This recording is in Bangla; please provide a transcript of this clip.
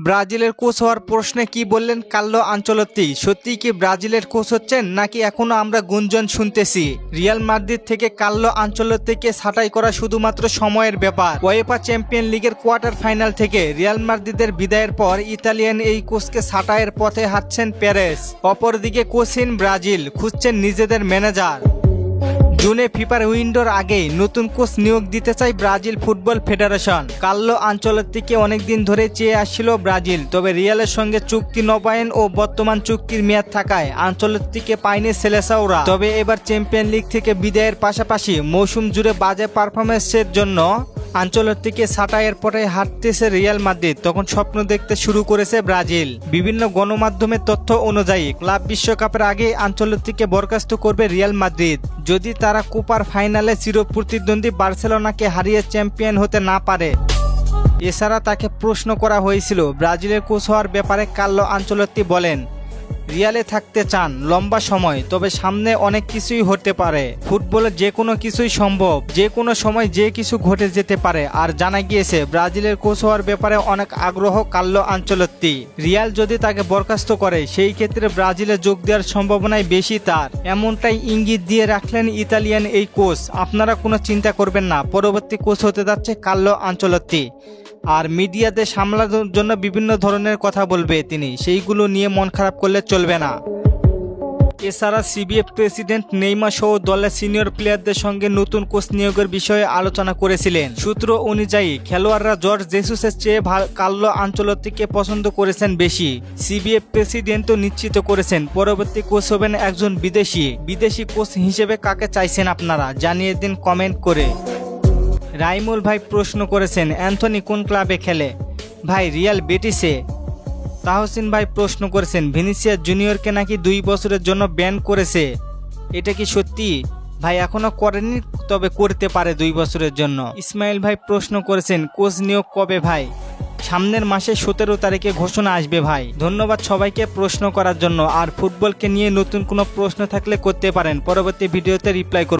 ব্রাজিলের কোচ হওয়ার প্রশ্নে কি বললেন কার্লো আনচেলত্তি? সত্যিই কি ব্রাজিলের কোচ হচ্ছেন নাকি এখনো আমরা গুঞ্জন শুনতেছি? রিয়াল মাদ্রিদ থেকে কার্লো আনচেলত্তিকে ছাঁটাই করা শুধুমাত্র সময়ের ব্যাপার। উয়েফা চ্যাম্পিয়ন লিগের কোয়ার্টার ফাইনাল থেকে রিয়াল মাদ্রিদের বিদায়ের পর ইতালিয়ান এই কোচকে ছাঁটাইয়ের পথে হাঁটছেন পেরেস। অপরদিকে কোচহীন ব্রাজিল খুঁজছেন নিজেদের ম্যানেজার। জুনে ফিফার উইন্ডোর আগেই নতুন কোচ নিয়োগ দিতে চায় ব্রাজিল ফুটবল ফেডারেশন। কার্লো আনচেলত্তিকে অনেকদিন ধরে চেয়ে আসছিল ব্রাজিল, তবে রিয়ালের সঙ্গে চুক্তি নবায়ন ও বর্তমান চুক্তির মেয়াদ থাকায় আনচেলত্তিকে পায়নি সেলেসাওরা। তবে এবার চ্যাম্পিয়ন লিগ থেকে বিদায়ের পাশাপাশি মৌসুম জুড়ে বাজে পারফরমেন্সের জন্য আনচেলত্তিকে ছাঁটাইয়ের পরে হাঁটতেছে রিয়াল মাদ্রিদ। তখন স্বপ্ন দেখতে শুরু করেছে ব্রাজিল। বিভিন্ন গণমাধ্যমের তথ্য অনুযায়ী ক্লাব বিশ্বকাপের আগে আনচেলত্তিকে বরখাস্ত করবে রিয়াল মাদ্রিদ যদি তারা কোপার ফাইনালে চিরপ্রতিদ্বন্দ্বী বার্সেলোনাকে হারিয়ে চ্যাম্পিয়ন হতে না পারে। এছাড়া তাকে প্রশ্ন করা হয়েছিল ব্রাজিলের কোচ হওয়ার ব্যাপারে। কার্লো আনচেলত্তি বলেন, রিয়ালে থাকতে চান লম্বা সময়, তবে সামনে অনেক কিছুই হতে পারে। ফুটবলে যে কোনো কিছুই সম্ভব, যে কোনো সময় যে কিছু ঘটে যেতে পারে। আর জানা গিয়েছে ব্রাজিলের কোচ হওয়ার ব্যাপারে অনেক আগ্রহ কার্লো আনচেলত্তি। রিয়াল যদি তাকে বরখাস্ত করে সেই ক্ষেত্রে ব্রাজিলে যোগ দেওয়ার সম্ভাবনাই বেশি তার, এমনটাই ইঙ্গিত দিয়ে রাখলেন ইতালিয়ান এই কোচ। আপনারা কোনো চিন্তা করবেন না, পরবর্তী কোচ হতে যাচ্ছে কার্লো আনচেলত্তি। আর মিডিয়াতে সামলানোর জন্য বিভিন্ন ধরনের কথা বলবে তিনি, সেইগুলো নিয়ে মন খারাপ করলে চলবে না। এছাড়া সিবিএফ প্রেসিডেন্ট নেইমার সহ দলের সিনিয়র প্লেয়ারদের সঙ্গে নতুন কোচ নিয়োগের বিষয়ে আলোচনা করেছিলেন। সূত্র অনুযায়ী খেলোয়াড়রা জর্জ জেসুসের চেয়ে কার্লো আনচেলত্তিকে পছন্দ করেছেন বেশি। সিবিএফ প্রেসিডেন্টও নিশ্চিত করেছেন পরবর্তী কোচ হবেন একজন বিদেশি কোচ হিসেবে কাকে চাইছেন আপনারা জানিয়ে দিন কমেন্ট করে। রাইমুল ভাই প্রশ্ন করেছেন, অ্যান্থনি কোন ক্লাবে খেলে? ভাই রিয়াল বেটিসে। তাহসিন ভাই প্রশ্ন করেছেন, ভিনিসিয়াস জুনিয়রকে নাকি 2 বছরের জন্য ব্যান করেছে, এটা কি সত্যি? ভাই এখনো করেনি, তবে করতে পারে 2 বছরের জন্য। ইসমাইল ভাই প্রশ্ন করেছেন, কোচ নিয়োগ কবে? ভাই সামনের মাসে 17 তারিখে ঘোষণা আসবে ভাই। ধন্যবাদ সবাইকে প্রশ্ন করার জন্য। আর ফুটবলকে নিয়ে নতুন কোনো প্রশ্ন থাকলে করতে পারেন, পরবর্তী ভিডিওতে রিপ্লাই করব।